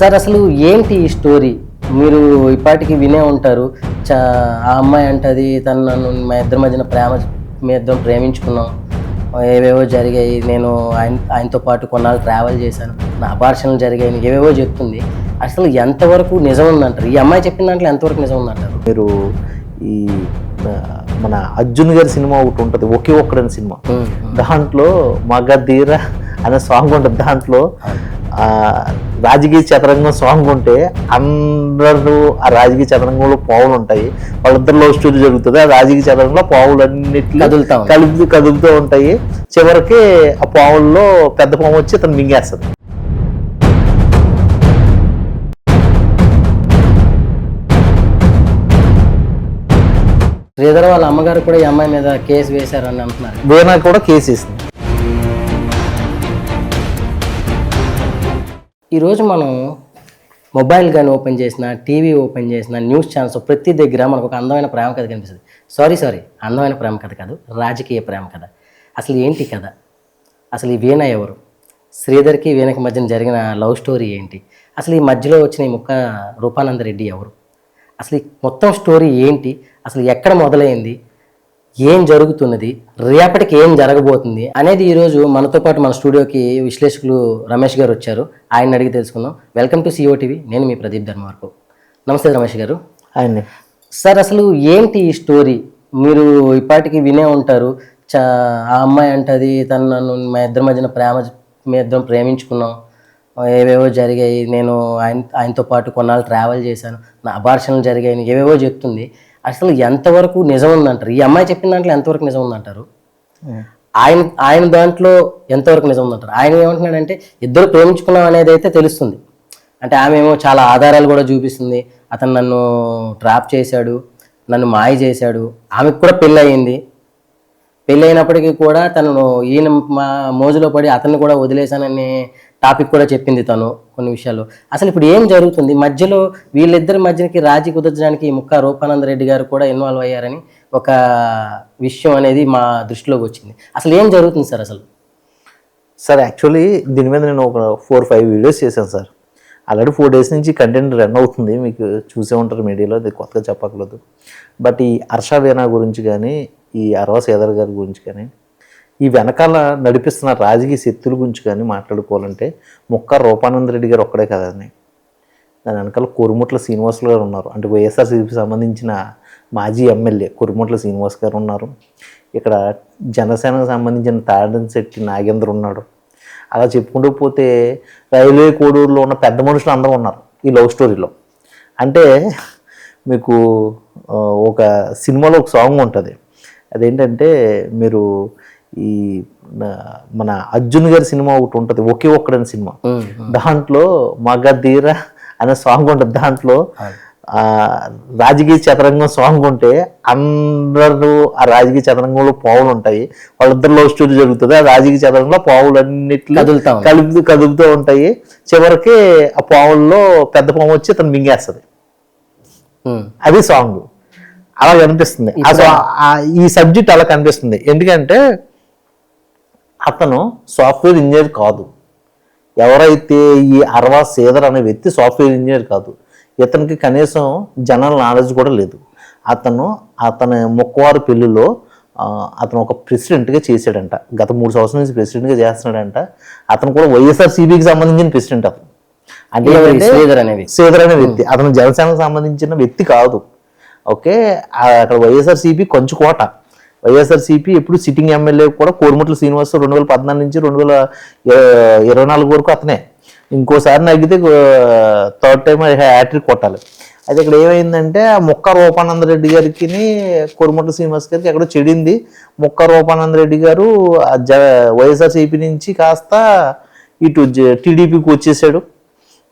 Sir అసలు ఏంటి ఈ స్టోరీ? మీరు ఇప్పటికి వినే ఉంటారు. ఆ అమ్మాయి అంటది తను నన్ను మా ఇద్దరి మధ్యన మీ ఇద్దరం ప్రేమించుకున్నాం. ఏవేవో జరిగాయి. నేను ఆయనతో పాటు కొన్నాళ్ళు ట్రావెల్ చేశాను. నా అబార్షన్లు జరిగాయని ఏవేవో చెప్తుంది. అసలు ఎంతవరకు నిజం ఉందంటారు? ఈ అమ్మాయి చెప్పిన దాంట్లో ఎంతవరకు నిజం ఉందంటారు? మీరు ఈ మన అర్జున్ గారి సినిమా ఒకటి ఉంటుంది, ఒకే ఒక్కడని సినిమా. దాంట్లో మగధీర అనే సాంగ్ ఉంటుంది. దాంట్లో రాజకీయ చదరంగం సాంగ్ ఉంటే అందరూ ఆ రాజకీయ చదరంగంలో పావులు ఉంటాయి. వాళ్ళిద్దరు లవ్ స్టోరీ జరుగుతుంది. ఆ రాజకీయ చదరంగంలో పావులు అన్నిట్లో కదులుతూ ఉంటాయి. చివరికి ఆ పావుల్లో పెద్ద పాము వచ్చి అతను మింగేస్తుంది. శ్రీధర్ వాళ్ళ అమ్మగారు కూడా ఈ అమ్మాయి మీద కేసు వేశారని అంటున్నారు. వీణా కూడా కేసు వేసింది. ఈరోజు మనం మొబైల్ కానీ ఓపెన్ చేసిన, టీవీ ఓపెన్ చేసిన, న్యూస్ ఛానల్స్ ప్రతి దగ్గర మనకు ఒక అందమైన ప్రేమ కథ కనిపిస్తుంది. సారీ అందమైన ప్రేమ కథ కాదు, రాజకీయ ప్రేమ కథ. అసలు ఏంటి కథ? అసలు ఈ వీణ ఎవరు? శ్రీధర్కి వీణకి మధ్యన జరిగిన లవ్ స్టోరీ ఏంటి? అసలు ఈ మధ్యలో వచ్చిన ఈ ముక్క రూపానందరెడ్డి ఎవరు? అసలు ఈ మొత్తం స్టోరీ ఏంటి? అసలు ఎక్కడ మొదలైంది? ఏం జరుగుతున్నది? రేపటికి ఏం జరగబోతుంది అనేది ఈరోజు మనతో పాటు మన స్టూడియోకి విశ్లేషకులు రమేష్ గారు వచ్చారు. ఆయన అడిగి తెలుసుకుందాం. Welcome to C O TV. నేను మీ ప్రదీప్ ధర్మవరపు. నమస్తే రమేష్ గారు. ఆయన్ని సార్ అసలు ఏంటి ఈ స్టోరీ? మీరు ఇప్పటికి వినే ఉంటారు. ఆ అమ్మాయి అంటది తను నన్ను మా ఇద్దరి మధ్యన మీ ఇద్దరం ప్రేమించుకున్నాం. ఏవేవో జరిగాయి. నేను ఆయనతో పాటు కొన్నాళ్ళు ట్రావెల్ చేశాను. నా అబార్షన్లు జరిగాయని ఏవేవో చెప్తుంది. అసలు ఎంతవరకు నిజం ఉందంటారు? ఈ అమ్మాయి చెప్పిన దాంట్లో ఎంతవరకు నిజం ఉందంటారు? ఆయన దాంట్లో ఎంతవరకు నిజం ఉందంటారు? ఆయన ఏమంటున్నాడంటే ఇద్దరు ప్రేమించుకున్నాం అనేది అయితే తెలుస్తుంది. అంటే ఆమె ఏమో చాలా ఆధారాలు కూడా చూపిస్తుంది. అతను నన్ను ట్రాప్ చేశాడు, నన్ను మాయ చేశాడు. ఆమెకు కూడా పెళ్ళి అయింది. పెళ్ళి అయినప్పటికీ కూడా తను ఈయన మా మోజులో పడి అతన్ని కూడా వదిలేశానని టాపిక్ కూడా చెప్పింది తను కొన్ని విషయాలు. అసలు ఇప్పుడు ఏం జరుగుతుంది మధ్యలో? వీళ్ళిద్దరి మధ్యకి రాజీ కుదర్చడానికి ఈ ముక్క రూపానందరెడ్డి గారు కూడా ఇన్వాల్వ్ అయ్యారని ఒక విషయం అనేది మా దృష్టిలోకి వచ్చింది. అసలు ఏం జరుగుతుంది సార్? సార్ యాక్చువల్లీ దీని మీద నేను ఒక 4-5 వీడియోస్ చేశాను సార్. ఆల్రెడీ 4 days నుంచి కంటెంట్ రన్ అవుతుంది. మీకు చూసే ఉంటారు మీడియాలో, అది కొత్తగా చెప్పక్కర్లేదు. బట్ ఈ హర్ష వీణా గురించి కానీ, ఈ అరవ శ్రీధర్ గారి గురించి కానీ, ఈ వెనకాల నడిపిస్తున్న రాజకీయ శక్తుల గురించి కానీ మాట్లాడుకోవాలంటే ముక్క రూపానందరెడ్డి గారు ఒక్కడే కదండి. దాని వెనకాల కొరుముట్ల శ్రీనివాసులు గారు ఉన్నారు. అంటే వైఎస్ఆర్సీపీకి సంబంధించిన మాజీ ఎమ్మెల్యే కొరుముట్ల శ్రీనివాస్ గారు ఉన్నారు. ఇక్కడ జనసేనకు సంబంధించిన తాడనశెట్టి నాగేంద్ర ఉన్నాడు. అలా చెప్పుకుంటూ పోతే రైల్వే కోడూరులో ఉన్న పెద్ద మనుషులు అందరూ ఉన్నారు ఈ లవ్ స్టోరీలో. అంటే మీకు ఒక సినిమాలో ఒక సాంగ్ ఉంటుంది. అదేంటంటే మీరు ఈ మన అర్జున్ గారి సినిమా ఒకటి ఉంటుంది, ఒకే ఒక్కడని సినిమా. దాంట్లో మగధీర అనే సాంగ్ ఉంటుంది. దాంట్లో రాజకీయ చదరంగం సాంగ్ ఉంటే అందరూ ఆ రాజకీయ చదరంగంలో పావులు ఉంటాయి. వాళ్ళిద్దరు లవ్ స్టోరీ జరుగుతుంది. ఆ రాజకీయ చదరంగంలో పావులు అన్నిట్లో కదులుతూ ఉంటాయి. చివరికి ఆ పావుల్లో పెద్ద పాము వచ్చి అతను మింగేస్తుంది. అది సాంగ్ అలా కనిపిస్తుంది. ఈ సబ్జెక్ట్ అలా కనిపిస్తుంది. ఎందుకంటే అతను సాఫ్ట్వేర్ ఇంజనీర్ కాదు. ఎవరైతే ఈ అరవ శ్రీధర్ అనే వ్యక్తి సాఫ్ట్వేర్ ఇంజనీర్ కాదు. ఇతనికి కనీసం జనరల్ నాలెడ్జ్ కూడా లేదు. అతని ముక్కవారి పెళ్లిలో అతను ఒక ప్రెసిడెంట్గా చేశాడంట. గత 3 సంవత్సరాల నుంచి ప్రెసిడెంట్గా చేస్తున్నాడంట. అతను కూడా వైఎస్ఆర్సీపీకి సంబంధించిన ప్రెసిడెంట్. అతను అంటే శ్రీధర్ అనే వ్యక్తి అతను జనసేనకు సంబంధించిన వ్యక్తి కాదు. ఓకే, అక్కడ వైఎస్ఆర్సీపీ కొంచుకోట. వైఎస్ఆర్సీపీ ఎప్పుడు సిట్టింగ్ ఎమ్మెల్యే కూడా కోరుముట్ల శ్రీనివాస్ 2014 నుంచి 2024 వరకు అతనే. ఇంకోసారి నగ్గితే 3rd టైం హ్యాట్రిక్ కొట్టాలి. అయితే ఇక్కడ ఏమైందంటే ఆ ముక్క రూపానందరెడ్డి గారికి కోరుముట్ల శ్రీనివాస్ గారికి ఎక్కడో చెడింది. ముక్క రూపానందరెడ్డి గారు వైఎస్ఆర్సీపీ నుంచి కాస్త ఇటు టీడీపీకి వచ్చేసాడు.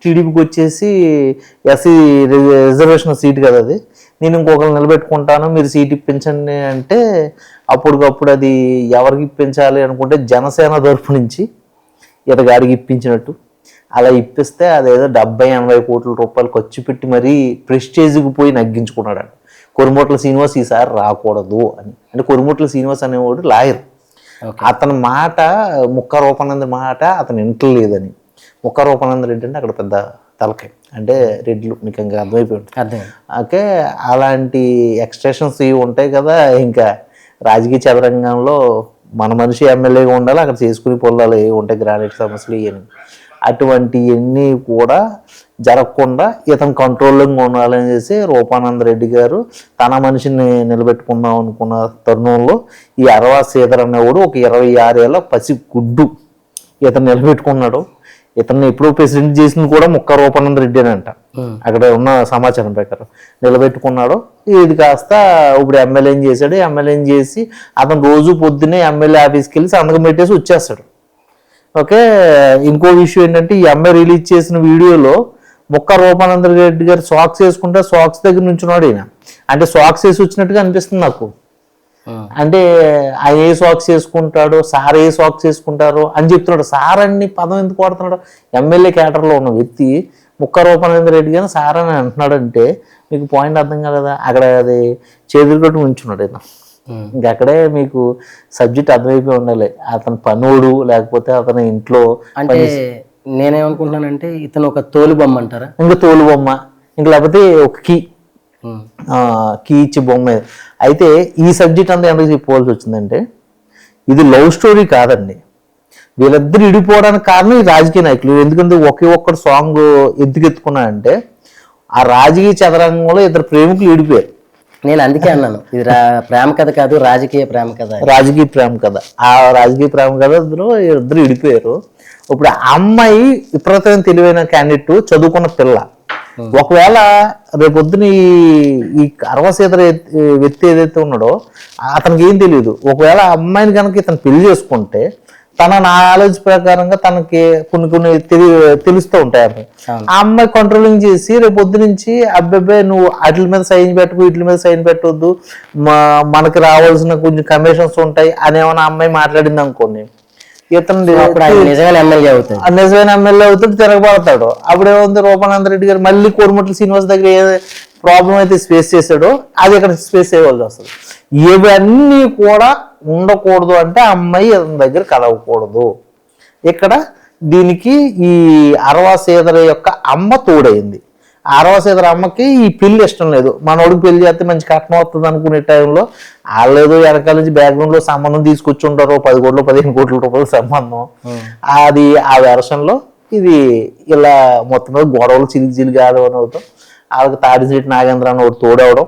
టీడీపీకి వచ్చేసి ఎస్సీ రిజర్వేషన్ సీట్ కదా అది, నేను ఇంకొకరు నిలబెట్టుకుంటాను, మీరు సీట్ ఇప్పించండి అంటే అప్పటికప్పుడు అది ఎవరికి ఇప్పించాలి అనుకుంటే జనసేన తరఫు నుంచి ఇతగాడికి ఇప్పించినట్టు అలా ఇప్పిస్తే అదేదో 70-80 కోట్ల రూపాయలు ఖర్చు పెట్టి మరీ ప్రెస్టేజ్కి పోయి నగ్గించుకున్నాడు. కొరుముట్ల శ్రీనివాస్ ఈసారి రాకూడదు అని. అంటే కొరుముట్ల శ్రీనివాస్ అనేవాడు లాయర్. అతని మాట ముక్క రూపానంద మాట అతను వింటలేదని. ముక్క రూపానందరెడ్డి అంటే అక్కడ పెద్ద తలకాయ అంటే రెడ్లు, మీకు ఇంకా అర్థమైపోయింది. అర్థం. ఓకే, అలాంటి ఎక్స్ట్రాక్షన్స్ ఇవి ఉంటాయి కదా. ఇంకా రాజకీయ చదరంగంలో మన మనిషి ఎమ్మెల్యేగా ఉండాలి, అక్కడ చేసుకుని పొలాలు ఏవి ఉంటాయి, గ్రానైట్ సమస్యలు ఇవన్నీ, అటువంటివన్నీ కూడా జరగకుండా ఇతను కంట్రోల్లో ఉండాలని చేసి రూపానంద రెడ్డి గారు తన మనిషిని నిలబెట్టుకుందాం అనుకున్న తరుణంలో ఈ అరవా శ్రీధర్ అనేవాడు ఒక 26 ఏళ్ళ పసి గుడ్డు ఇతను నిలబెట్టుకున్నాడు. ఇతన్ని ఎప్పుడో ప్రెసిడెంట్ చేసింది కూడా ముక్క రూపానంద రెడ్డి అని అంట, అక్కడ ఉన్న సమాచారం ప్రకారం నిలబెట్టుకున్నాడు. ఇది కాస్త ఇప్పుడు ఎమ్మెల్యేని చేశాడు. ఎమ్మెల్యేని చేసి అతను రోజు పొద్దున్నే ఎమ్మెల్యే ఆఫీస్కి వెళ్ళి సంతకం పెట్టేసి వచ్చేస్తాడు. ఓకే, ఇంకో విషయం ఏంటంటే ఈ అమ్మాయి రిలీజ్ చేసిన వీడియోలో ముక్క రూపానంద రెడ్డి గారు సాక్స్ వేసుకుంటే సాక్స్ దగ్గర నుంచున్నాడు ఈయన, అంటే సాక్స్ వేసి వచ్చినట్టుగా అనిపిస్తుంది నాకు. అంటే ఆయన ఏ సాక్స్ వేసుకుంటాడు, సార్ ఏ సాక్స్ వేసుకుంటారు అని చెప్తున్నాడు. సార్ అని పదం ఎందుకు వాడుతున్నాడు? ఎమ్మెల్యే క్యాటర్లో ఉన్న వ్యక్తి ముక్క రూపానంద రెడ్డి గారిని సార్ అని అంటున్నాడు అంటే మీకు పాయింట్ అర్థం కదా. అక్కడ అది చేతులు కట్టు ఉంచున్నాడు ఆయన. ఇంకక్కడే మీకు సబ్జెక్ట్ అర్థమైపోయి ఉండాలి. అతను పనుడు లేకపోతే అతని ఇంట్లో అంటే నేనేమనుకుంటున్నానంటే ఇతను ఒక తోలు బొమ్మ అంటారా? ఇంకా తోలు బొమ్మ, ఇంకా లేకపోతే ఒక కీ ఇచ్చి బొమ్మ. అయితే ఈ సబ్జెక్ట్ అంతా ఎందుకు చెప్పుకోవాల్సి వచ్చిందంటే ఇది లవ్ స్టోరీ కాదండి. వీళ్ళిద్దరు ఇడిపోవడానికి కారణం ఈ రాజకీయ నాయకులు. ఎందుకంటే ఒకే ఒక్కడు సాంగ్ ఎందుకు ఎత్తుకున్నాడంటే ఆ రాజకీయ చదరంగంలో ఇద్దరు ప్రేమికులు ఇడిపోయారు. నేను అందుకే అన్నాను ఇది ప్రేమ కథ కాదు, రాజకీయ ప్రేమ కథ. రాజకీయ ప్రేమ కథ, ఆ రాజకీయ ప్రేమ కథ ఇద్దరు ఇడిపోయారు. ఇప్పుడు ఆ అమ్మాయి విపరీతమైన తెలివైన క్యాండిడేట్, చదువుకున్న పిల్ల. ఒకవేళ రేపొద్దున ఈ అరవశీతర వ్యక్తి ఏదైతే ఉన్నాడో అతనికి ఏం తెలియదు. ఒకవేళ ఆ అమ్మాయిని కనుక ఇతను పెళ్లి చేసుకుంటే నా ఆలోచన ప్రకారంగా తనకి కొన్ని తెలుస్తూ ఉంటాయి. ఆ అమ్మాయి కంట్రోలింగ్ చేసి రేపు పొద్దు నుంచి అబ్బాయి నువ్వు వాటి మీద సైన్ పెట్టకు, వీటి మీద సైన్ పెట్టొద్దు, మనకి రావాల్సిన కొంచెం కమిషన్స్ ఉంటాయి అనేమన్నా అమ్మాయి మాట్లాడింది అనుకోండి, ఇతను నిజమైన ఎమ్మెల్యే అవుతాడు, తిరగబడతాడు. అప్పుడేముంది రూపానంద రెడ్డి గారు మళ్ళీ కోరుమట్ల శ్రీనివాస్ దగ్గర ఏ ప్రాబ్లం అయితే స్పేస్ చేశాడో అది ఇక్కడ స్పేస్ చేయవలసి వస్తుంది. ఇవన్నీ కూడా ఉండకూడదు అంటే అమ్మాయి అతని దగ్గర కలవకూడదు. ఇక్కడ దీనికి ఈ అరవశీధర యొక్క అమ్మ తోడైంది. అరవశీధర అమ్మకి ఈ పెళ్లి ఇష్టం లేదు. మనోడికి పెళ్లి చేస్తే మంచి కట్నం వస్తుంది అనుకునే టైంలో వాళ్ళేదో వెనకాల నుంచి బ్యాక్గ్రౌండ్ లో సంబంధం తీసుకొచ్చి ఉంటారు, 10 కోట్లు 15 కోట్ల రూపాయల సంబంధం. అది ఆ వెర్షన్లో ఇది ఇలా మొత్తం మీద గొడవలు చిలికి కాదు అని అవుతాం. వాళ్ళకి తాడిశెట్టి నాగేంద్ర అని ఒకటి తోడవడం,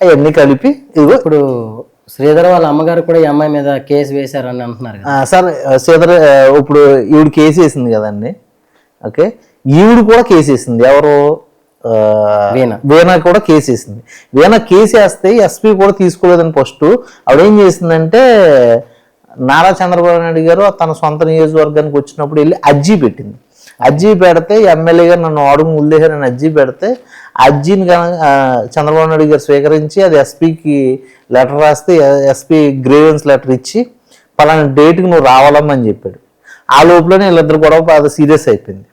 అవన్నీ కలిపి ఇదిగో ఇప్పుడు శ్రీధర్ వాళ్ళ అమ్మగారు కూడా ఈ అమ్మాయి మీద కేసు వేశారని అంటున్నారు సార్. శ్రీధర్ ఇప్పుడు ఈవిడ కేసు వేసింది కదండి. ఓకే, ఈవిడ కూడా కేసు వేసింది. ఎవరు? వీణ కూడా కేసు వేసింది. వీణ కేసు వేస్తే ఎస్పీ కూడా తీసుకోలేదని ఫస్ట్ ఆవిడేం చేసిందంటే నారా చంద్రబాబు నాయుడు గారు తన సొంత నియోజకవర్గానికి వచ్చినప్పుడు వెళ్ళి అర్జీ పెట్టింది. అర్జీ పెడితే ఎమ్మెల్యే గారు నన్ను అడుగు ముందేసారు అని అర్జీ పెడితే అర్జీని చంద్రబాబు నాయుడు గారు స్వీకరించి అది ఎస్పీకి లెటర్ రాస్తే ఎస్పీ గ్రీవెన్స్ లెటర్ ఇచ్చి పలానా డేట్కి నువ్వు రావాలమ్మని చెప్పాడు. ఆ లోపలనే వీళ్ళిద్దరు కూడా బాగా సీరియస్ అయిపోయింది.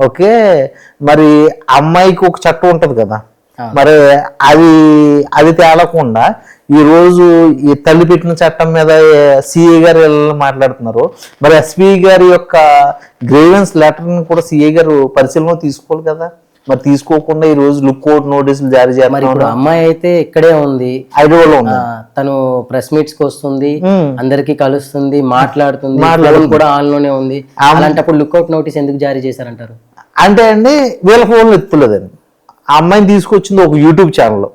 ఓకే, మరి అమ్మాయికి ఒక చట్టం ఉంటది కదా, మరి అది తేలకుండా ఈ రోజు ఈ తల్లి పెట్టిన చట్టం మీద సిఐ గారు మాట్లాడుతున్నారు. మరి ఎస్పీ గారి యొక్క గ్రీవెన్స్ లెటర్ని కూడా సిఐ గారు పరిశీలన తీసుకోవాలి కదా. మరి తీసుకోకుండా ఈ రోజు లుక్అవుట్ నోటీసులు జారీ చేయాలి. అమ్మాయి అయితే ఇక్కడే ఉంది, హైదరాబాద్ లో ఉంది. తను ప్రెస్ మీట్స్ కి వస్తుంది, అందరికి కలుస్తుంది, మాట్లాడుతుంది, కూడా ఆన్ లోనే ఉంది. అలాంటప్పుడు లుక్అవుట్ నోటీస్ ఎందుకు జారీ చేశారంటారు? అంటే అండి వీళ్ళ ఫోన్లు ఎత్తులేదండి. ఆ అమ్మాయిని తీసుకొచ్చింది ఒక యూట్యూబ్ ఛానల్.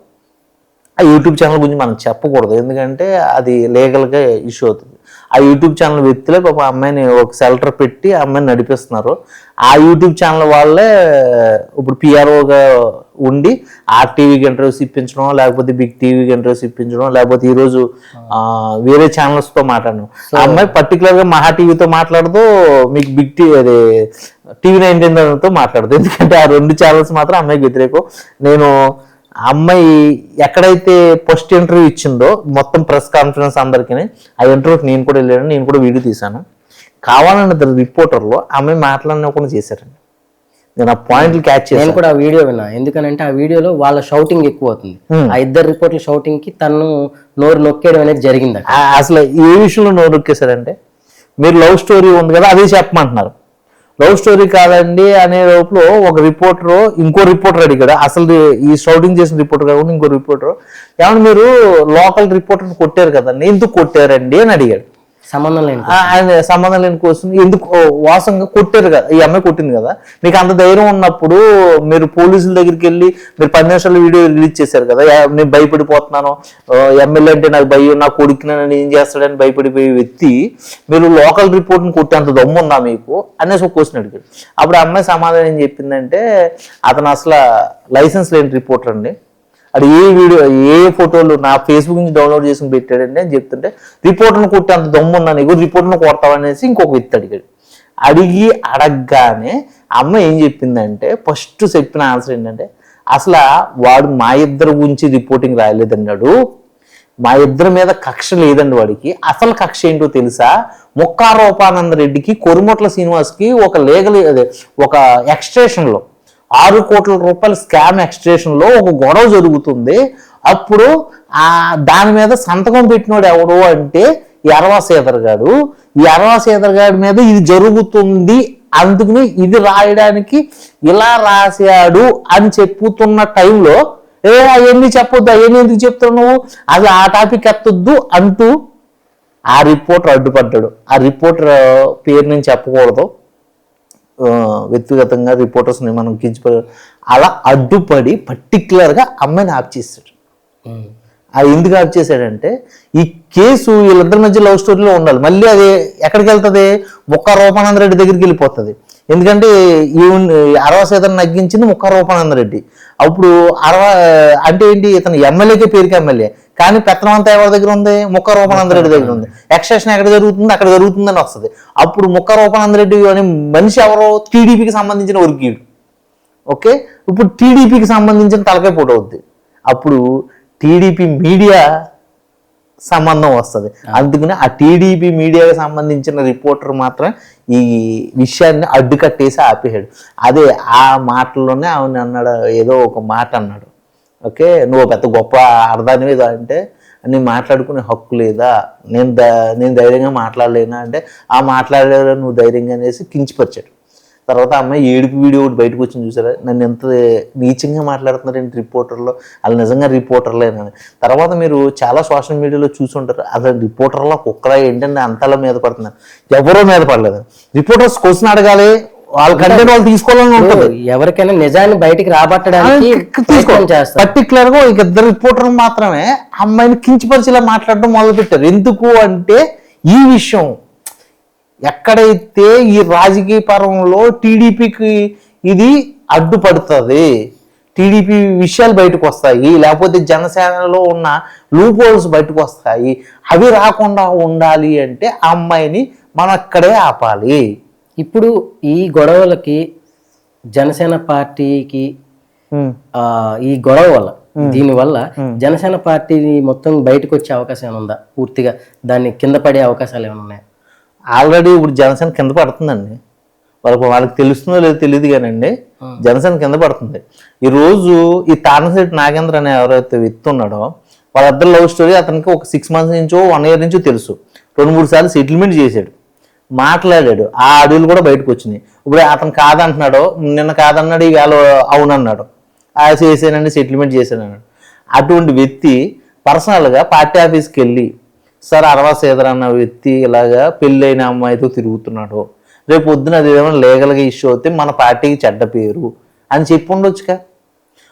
ఆ యూట్యూబ్ ఛానల్ గురించి మనం చెప్పకూడదు, ఎందుకంటే అది లీగల్గా ఇష్యూ అవుతుంది. ఆ యూట్యూబ్ ఛానల్ వ్యక్తులే పాప అమ్మాయిని ఒక షెల్టర్ పెట్టి ఆ అమ్మాయిని నడిపిస్తున్నారు. ఆ యూట్యూబ్ ఛానల్ వాళ్ళే ఇప్పుడు పిఆర్ఓగా ఉండి ఆర్టీవీకి ఇంటర్వ్యూస్ ఇప్పించడం, లేకపోతే బిగ్ టీవీకి ఇంటర్వ్యూస్ ఇప్పించడం, లేకపోతే ఈరోజు వేరే ఛానల్స్తో మాట్లాడడం. ఆ అమ్మాయి పర్టికులర్గా మహా టీవీతో మాట్లాడదు, మీకు బిగ్ టీవీ అది TV19తో మాట్లాడదు. ఎందుకంటే ఆ 2 ఛానల్స్ మాత్రం అమ్మాయికి వ్యతిరేకం. నేను అమ్మాయి ఎక్కడైతే ఫస్ట్ ఇంటర్వ్యూ ఇచ్చిందో మొత్తం ప్రెస్ కాన్ఫరెన్స్ అందరికీ, ఆ ఇంటర్వ్యూకి నేను కూడా వెళ్ళాను, నేను కూడా వీడియో తీశాను. కావాలన్న రిపోర్టర్లో అమ్మాయి మాట్లాడకుండా చేశారండి. నేను ఆ పాయింట్లు క్యాచ్ చేశాను. నేను కూడా ఆ వీడియో విన్నా. ఎందుకనంటే ఆ వీడియోలో వాళ్ళ షౌటింగ్ ఎక్కువ అవుతుంది. ఆ ఇద్దరు రిపోర్టర్ల షౌటింగ్ కి తను నోరు నొక్కేయడం అనేది జరిగింది. అసలు ఏ విషయంలో నోరు నొక్కేశారంటే మీరు లవ్ స్టోరీ ఉంది కదా అదే చెప్పమంటున్నారు. లవ్ స్టోరీ కాదండి అనే లోపల ఒక రిపోర్టర్ ఇంకో రిపోర్టర్ అడిగాడు, అసలు ఈ షౌటింగ్ చేసిన రిపోర్టర్ కాకుండా ఇంకో రిపోర్టర్, ఏమన్నా మీరు లోకల్ రిపోర్టర్ కొట్టారు కదండి, ఎందుకు కొట్టారండి అని అడిగాడు. సంబంధం లేని ఆయన సంబంధం లేని కోసం ఎందుకు వాసంగా కొట్టారు కదా, ఈ అమ్మాయి కొట్టింది కదా, మీకు అంత ధైర్యం ఉన్నప్పుడు మీరు పోలీసుల దగ్గరికి వెళ్ళి మీరు 10 నిమిషాల వీడియో రిలీజ్ చేశారు కదా, నేను భయపడిపోతున్నాను, ఎమ్మెల్యే అంటే నాకు భయం, నా కొడుకుని నన్ను ఏం చేస్తాడని భయపడిపోయే వ్యక్తి మీరు లోకల్ రిపోర్ట్ని కొట్టేంత దమ్ము ఉందా మీకు అనేసి ఒక క్వశ్చన్ అడిగాడు. అప్పుడు ఆ అమ్మాయి సమాధానం ఏం చెప్పిందంటే, అతను అసలు లైసెన్స్ లేని రిపోర్టర్ అండి, అది ఏ వీడియో ఏ ఫోటోలు నా ఫేస్బుక్ నుంచి డౌన్లోడ్ చేసుకుని పెట్టాడండి అని చెప్తుంటే, రిపోర్టర్ను కొట్టి అంత దమ్మున్నా నీకు, రిపోర్టర్ను కొడతావనేసి ఇంకొక వ్యక్తి అడిగాడు. అడగగానే అమ్మ ఏం చెప్పిందంటే, ఫస్ట్ చెప్పిన ఆన్సర్ ఏంటంటే, అసలు వాడు మా ఇద్దరు గురించి రిపోర్టింగ్ రాయలేదన్నాడు, మా ఇద్దరి మీద కక్ష లేదండి వాడికి, అసలు కక్ష ఏంటో తెలుసా, ముక్కా రూపానంద రెడ్డికి కొరుమొట్ల శ్రీనివాస్కి ఒక లీగల్ ఒక ఎక్స్ట్రేషన్లో 6 కోట్ల రూపాయల స్కామ్ ఎక్స్ట్రేషన్లో ఒక గొడవ జరుగుతుంది. అప్పుడు దాని మీద సంతకం పెట్టినోడు ఎవడు అంటే ఎర్వా శ్రీధర్ గారు, ఈ ఎర్వా శ్రీధర్ గారి మీద ఇది జరుగుతుంది, అందుకని ఇది రాయడానికి ఇలా రాశాడు అని చెప్పుతున్న టైంలో అవన్నీ చెప్పొద్దు, అవన్నీ ఎందుకు చెప్తావు నువ్వు, అది ఆ టాపిక్ ఎత్తొద్దు అంటూ ఆ రిపోర్టర్ అడ్డుపడ్డాడు. ఆ రిపోర్టర్ పేరు నేను చెప్పకూడదు, వ్యక్తిగతంగా రిపోర్టర్స్ని మనం కించపడి, అలా అడ్డుపడి పర్టికులర్గా అమ్మాయిని ఆఫ్ చేశాడు. అది ఎందుకు ఆఫ్ చేశాడంటే, ఈ కేసు వీళ్ళిద్దరి మధ్య లవ్ స్టోరీలో ఉండాలి, మళ్ళీ అది ఎక్కడికి వెళ్తుంది, ముక్కా రూపానంద రెడ్డి దగ్గరికి వెళ్ళిపోతుంది. ఎందుకంటే అరవా శాతం నగ్గించింది ముక్కా రూపానంద రెడ్డి. అప్పుడు అంటే ఏంటి, ఇతను ఎమ్మెల్యేకే పేరుకి ఎమ్మెల్యే, కానీ పెత్తనం అంతా ఎవరి దగ్గర ఉంది, ముక్కా రూపానంద రెడ్డి దగ్గర ఉంది. ఎక్స్ట్రాక్షన్ ఎక్కడ జరుగుతుంది, అక్కడ జరుగుతుందని వస్తుంది. అప్పుడు ముక్కా రూపానంద రెడ్డి అనే మనిషి ఎవరో టీడీపీకి సంబంధించిన వర్గీయుడు. ఓకే, ఇప్పుడు టీడీపీకి సంబంధించిన తలకాయ పోటీ అవుద్ది, అప్పుడు టీడీపీ మీడియా సంబంధం వస్తుంది. అందుకని ఆ టీడీపీ మీడియాకి సంబంధించిన రిపోర్టర్ మాత్రం ఈ విషయాన్ని అడ్డుకట్టేసి ఆపేశాడు. అదే ఆ మాటల్లోనే ఆమె అన్నాడు, ఏదో ఒక మాట అన్నాడు, ఓకే నువ్వు పెద్ద గొప్ప అర్థాన్ని మీద అంటే నేను మాట్లాడుకునే హక్కు లేదా, నేను ధైర్యంగా మాట్లాడలేనా అంటే, ఆ మాట్లాడలేదా నువ్వు ధైర్యంగా అనేసి కించిపరిచాడు. తర్వాత అమ్మాయి ఏడుపు వీడియో ఒకటి బయటకు వచ్చింది, చూసారా, నన్ను ఎంత నీచంగా మాట్లాడుతున్నారు ఏంటి రిపోర్టర్లో, వాళ్ళు నిజంగా రిపోర్టర్లేనని. తర్వాత మీరు చాలా సోషల్ మీడియాలో చూసుంటారు, అసలు రిపోర్టర్లో కుక్కరా ఏంటంటే అంతలా మీద పడుతున్నారు, ఎవరో మీద పడలేదు. రిపోర్టర్స్ క్వశ్చన్ అడగాలి, వాళ్ళ కంటెంట్ వాళ్ళు తీసుకోవాలని ఉంటుంది, ఎవరికైనా నిజాన్ని బయటికి రాబట్టడానికి చేస్తారు. పర్టికులర్ గా ఇక ఇద్దరు రిపోర్టర్లు మాత్రమే అమ్మాయిని కించపరిచేలా మాట్లాడడం మొదలు పెట్టారు. ఎందుకు అంటే, ఈ విషయం ఎక్కడైతే ఈ రాజకీయ పరంలో టీడీపీకి ఇది అడ్డుపడుతుంది, టీడీపీ విషయాలు బయటకు వస్తాయి, లేకపోతే జనసేనలో ఉన్న లూప్ హోల్స్ బయటకు వస్తాయి, అవి రాకుండా ఉండాలి అంటే ఆ అమ్మాయిని మనం అక్కడే ఆపాలి. ఇప్పుడు ఈ గొడవలకి జనసేన పార్టీకి ఈ గొడవ వల్ల దీనివల్ల జనసేన పార్టీ మొత్తం బయటకు వచ్చే అవకాశం ఏమైనా ఉందా, పూర్తిగా దాన్ని కింద పడే అవకాశాలు ఏమైనా ఉన్నాయా? ఆల్రెడీ ఇప్పుడు జనసేన కింద పడుతుందండి, వాళ్ళకి తెలుస్తుందో లేదో తెలియదు కానండి, జనసేన కింద పడుతుంది. ఈరోజు ఈ తానశెట్టి నాగేంద్ర అనే ఎవరైతే వ్యక్తి ఉన్నాడో, వాళ్ళిద్దరు లవ్ స్టోరీ అతనికి ఒక 6 months నుంచో 1 year నుంచో తెలుసు. 2-3 సార్లు సెటిల్మెంట్ చేశాడు, మాట్లాడాడు, ఆ ఆడియోలు కూడా బయటకు వచ్చినాయి. ఇప్పుడు అతను కాదంటున్నాడు, నిన్న కాదన్నాడు, ఈవేళ అవునన్నాడు, చేసానండి సెటిల్మెంట్ చేశాను అన్నాడు. అటువంటి వ్యక్తి పర్సనల్గా పార్టీ ఆఫీస్కి వెళ్ళి, సార్ అరవా శ్రీధర్ అన్న వ్యక్తి ఇలాగా పెళ్ళైన అమ్మాయితో తిరుగుతున్నాడు, రేపు పొద్దున అది ఏమైనా లీగల్గా ఇష్యూ అవుతే మన పార్టీకి చెడ్డ పేరు అని చెప్పి ఉండొచ్చుగా.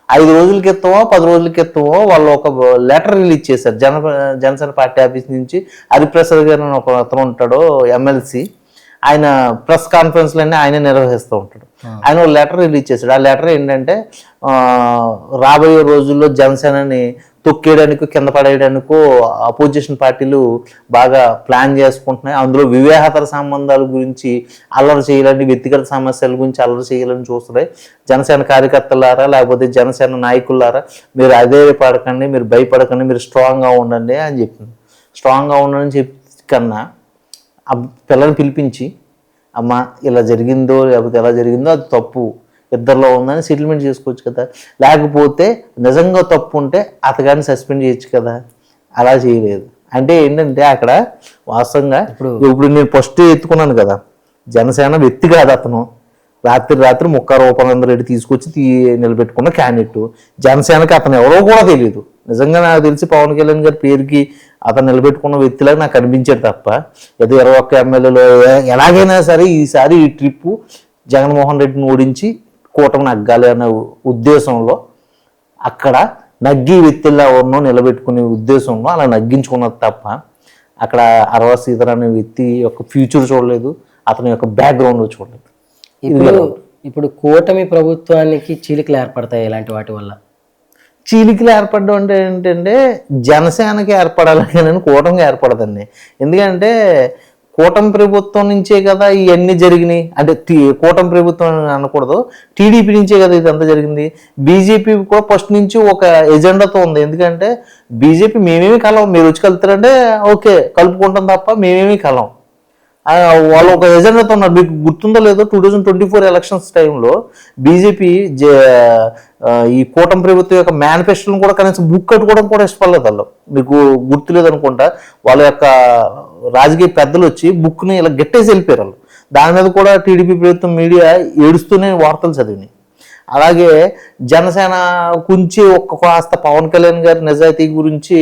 5 రోజుల క్రితమో 10 రోజుల క్రితమో వాళ్ళు ఒక లెటర్ రిలీజ్ చేశారు జనసేన పార్టీ ఆఫీస్ నుంచి. హరిప్రసాద్ గారు ఒక అతను ఉంటాడు, ఎమ్మెల్సీ, ఆయన ప్రెస్ కాన్ఫరెన్స్లన్నీ ఆయన నిర్వహిస్తూ ఉంటాడు. ఆయన ఒక లెటర్ రిలీజ్ చేశాడు. ఆ లెటర్ ఏంటంటే, రాబోయే రోజుల్లో జనసేనని తొక్కేయడానికి కింద పడేయడానికో అపోజిషన్ పార్టీలు బాగా ప్లాన్ చేసుకుంటున్నాయి, అందులో వివాహేతర సంబంధాల గురించి అల్లరి చేయాలని, వ్యక్తిగత సమస్యల గురించి అల్లరి చేయాలని చూస్తున్నాయి. జనసేన కార్యకర్తలారా లేకపోతే జనసేన నాయకులారా మీరు అదే పడకండి, మీరు భయపడకండి, మీరు స్ట్రాంగ్గా ఉండండి అని చెప్పింది. స్ట్రాంగ్గా ఉండని చెప్పి కన్నా ఆ పిల్లల్ని పిలిపించి, అమ్మ ఇలా జరిగిందో లేకపోతే ఎలా జరిగిందో అది తప్పు ఇద్దరిలో ఉందని సెటిల్మెంట్ చేసుకోవచ్చు కదా, లేకపోతే నిజంగా తప్పు ఉంటే అతగాన్ని సస్పెండ్ చేయొచ్చు కదా, అలా చేయలేదు. అంటే ఏంటంటే అక్కడ వాస్తవంగా ఇప్పుడు నేను ఫస్ట్ ఎత్తుకున్నాను కదా, జనసేన వ్యక్తి కాదు అతను. రాత్రి ముక్కా రూపాయలందరూ రెడ్డి తీసుకొచ్చి నిలబెట్టుకున్న క్యాండిడేట్. జనసేనకి అతను ఎవరో కూడా తెలియదు. నిజంగా నాకు తెలిసి పవన్ కళ్యాణ్ గారి పేరుకి అతను నిలబెట్టుకున్న వ్యక్తిలాగా నాకు అనిపించాడు తప్ప, ఏదో 21 ఎమ్మెల్యేలో ఎలాగైనా సరే ఈసారి ఈ ట్రిప్పు జగన్మోహన్ రెడ్డిని ఓడించి కూటమి నగ్గాలి అనే ఉద్దేశంలో, అక్కడ నగ్గి వ్యక్తుల్లో ఎవరినో నిలబెట్టుకునే ఉద్దేశంలో అలా నగ్గించుకున్నది తప్ప, అక్కడ అరవ సీతర్ అనే వ్యక్తి యొక్క ఫ్యూచర్ చూడలేదు, అతని యొక్క బ్యాక్గ్రౌండ్ చూడలేదు. ఇప్పుడు కూటమి ప్రభుత్వానికి చీలికలు ఏర్పడతాయి ఇలాంటి వాటి వల్ల. చీలికలు ఏర్పడడం అంటే ఏంటంటే జనసేనకి ఏర్పడాలి కానీ కూటమికి ఏర్పడదండి. ఎందుకంటే కూటమి ప్రభుత్వం నుంచే కదా ఇవన్నీ జరిగినాయి. అంటే కూటమి ప్రభుత్వం అనకూడదు, టీడీపీ నుంచే కదా ఇదంతా జరిగింది. బీజేపీ కూడా ఫస్ట్ నుంచి ఒక ఎజెండాతో ఉంది. ఎందుకంటే బీజేపీ మేమేమి కలం, మీరు వచ్చి కలుతారంటే ఓకే కలుపుకుంటాం తప్ప మేమేమి కలం. వాళ్ళు ఒక ఎజెండాతో ఉన్నారు. మీకు గుర్తుందో లేదో 2024 ఎలక్షన్స్ టైంలో బీజేపీ ఈ కూటమి ప్రభుత్వం యొక్క మేనిఫెస్టోని కూడా కనీసం బుక్ కట్టుకోవడం కూడా ఇష్టపడలేదు వాళ్ళు. మీకు గుర్తులేదు అనుకుంటా. వాళ్ళ యొక్క రాజకీయ పెద్దలు వచ్చి బుక్ని ఇలా గట్టేసి వెళ్ళిపోయారు వాళ్ళు. దాని మీద కూడా టీడీపీ ప్రభుత్వం మీడియా ఏడుస్తూనే వార్తలు చదివినాయి. అలాగే జనసేన గురించి కాస్త పవన్ కళ్యాణ్ గారి నిజాయితీ గురించి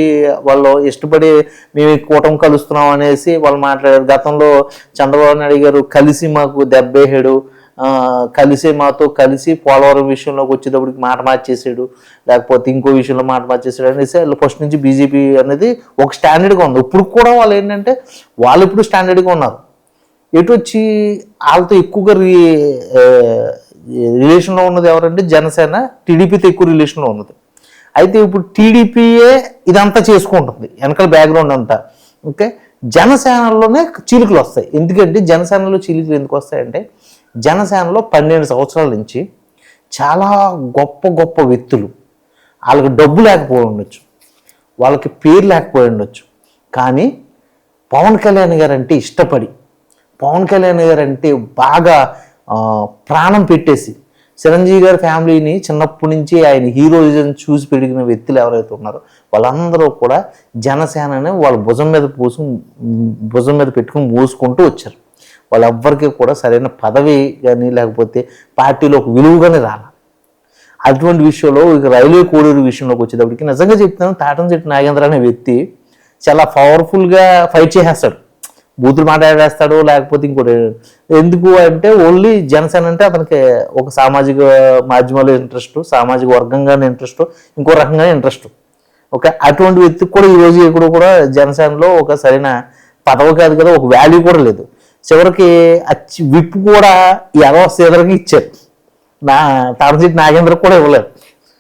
వాళ్ళు ఇష్టపడి మేము కూటమి కలుస్తున్నాం అనేసి వాళ్ళు మాట్లాడారు. గతంలో చంద్రబాబు నాయుడు గారు కలిసి మాకు దెబ్బేహాడు, మాతో కలిసి పోలవరం విషయంలోకి వచ్చేటప్పటికి మాట మార్చేసాడు, లేకపోతే ఇంకో విషయంలో మాట మార్చేసాడు అనేసి వాళ్ళు ఫస్ట్ నుంచి బీజేపీ అనేది ఒక స్టాండర్డ్గా ఉంది. ఇప్పుడు కూడా వాళ్ళు ఏంటంటే వాళ్ళు ఇప్పుడు స్టాండర్డ్గా ఉన్నారు. ఎటు వచ్చి వాళ్ళతో ఎక్కువగా రిలేషన్లో ఉన్నది ఎవరంటే జనసేన, టీడీపీతో ఎక్కువ రిలేషన్లో ఉన్నది. అయితే ఇప్పుడు టీడీపీయే ఇదంతా చేసుకుంటుంది వెనకాల బ్యాక్గ్రౌండ్ అంతా. ఓకే, జనసేనలోనే చీలికలు వస్తాయి. ఎందుకంటే జనసేనలో చీలికలు ఎందుకు వస్తాయంటే జనసేనలో 12 సంవత్సరాల నుంచి చాలా గొప్ప గొప్ప వ్యక్తులు, వాళ్ళకి డబ్బు లేకపోయి ఉండొచ్చు, వాళ్ళకి పేరు లేకపోయి ఉండొచ్చు, కానీ పవన్ కళ్యాణ్ గారు అంటే ఇష్టపడి, పవన్ కళ్యాణ్ గారు అంటే బాగా ప్రాణం పెట్టేసి, చిరంజీవి గారి ఫ్యామిలీని చిన్నప్పటి నుంచి ఆయన హీరోయిజం చూసి పెరిగిన వ్యక్తులు ఎవరైతే ఉన్నారో వాళ్ళందరూ కూడా జనసేనని వాళ్ళ భుజం మీద పెట్టుకుని మోసుకుంటూ వచ్చారు. వాళ్ళెవ్వరికీ కూడా సరైన పదవి కానీ లేకపోతే పార్టీలో ఒక విలువగానే రాల. అటువంటి విషయంలో ఇక రైల్వే కోడూరు విషయంలోకి వచ్చేటప్పటికి నిజంగా చెప్తాను, తాటంశెట్టి నాగేంద్ర అనే వ్యక్తి చాలా పవర్ఫుల్గా ఫైట్ చేసేస్తాడు, బూతులు మాట్లాడేస్తాడు, లేకపోతే ఇంకోటి. ఎందుకు అంటే ఓన్లీ జనసేన అంటే అతనికి ఒక సామాజిక మాధ్యమాలు ఇంట్రెస్ట్, సామాజిక వర్గంగానే ఇంట్రెస్ట్, ఇంకో రకంగానే ఇంట్రెస్ట్. ఓకే, అటువంటి వ్యక్తికి కూడా ఈరోజు ఎక్కడ కూడా జనసేనలో ఒక సరైన పదవి కాదు కదా, ఒక వాల్యూ కూడా లేదు. చివరికి విప్పు కూడా 20 సీదర్కి ఇచ్చారు, తాటంశెట్టి నాగేంద్ర కూడా ఇవ్వలేదు.